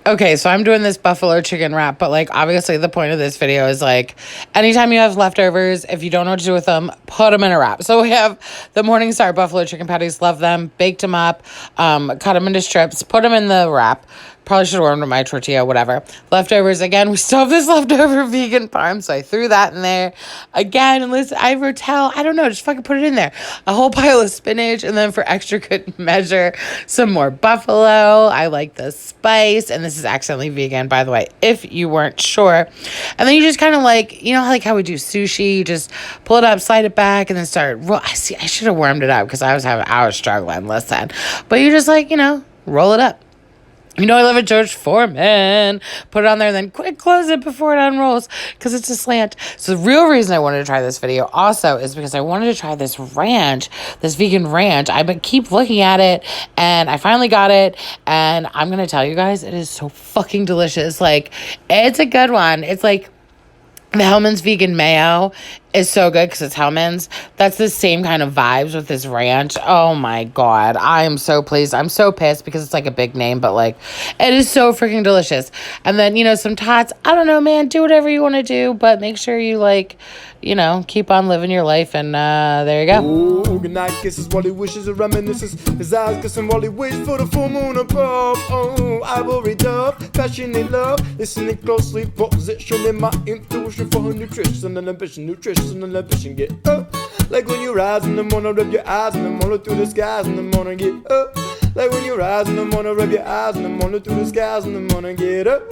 Okay, so I'm doing this buffalo chicken wrap, but like obviously the point of this video is like anytime you have leftovers, if you don't know what to do with them, put them in a wrap. So we have the Morningstar buffalo chicken patties, love them, baked them up, cut them into strips, put them in the wrap. Probably should have warmed up my tortilla, whatever. Leftovers, again, we still have this leftover vegan parm, so I threw that in there. Again, listen, I Rotel, I don't know, just fucking put it in there. A whole pile of spinach, and then for extra good measure, some more buffalo. I like the spice, and this is accidentally vegan, by the way, if you weren't sure. And then you just kind of like, you know, like how we do sushi, you just pull it up, slide it back, and then start. I should have warmed it up because I was struggling, listen. But you just like, you know, roll it up. You know, I love it, George Foreman. Put it on there and then quick close it before it unrolls because it's a slant. So the real reason I wanted to try this video also is because I wanted to try this ranch, this vegan ranch. I keep looking at it and I finally got it. And I'm going to tell you guys, it is so fucking delicious. Like, it's a good one. It's like the Hellman's vegan mayo is so good because it's Hellman's. That's the same kind of vibes with this ranch. Oh my God. I am so pleased. I'm so pissed because it's like a big name, but like it is so freaking delicious. And then, you know, some tots. I don't know, man. Do whatever you want to do, but make sure you like, you know, keep on living your life. And there you go. Oh, good night kisses while he wishes and reminisces. His eyes kissing while he waits for the full moon above. Oh, ivory dove, passionate love. Listening closely, positioning my intuition for her nutrition and ambition. Nutrition and ambition, get up. Like when you rise in the morning, rub your eyes in the morning through the skies in the morning, get up. Like when you rise in the morning, rub your eyes in the morning through the skies in the morning, get up.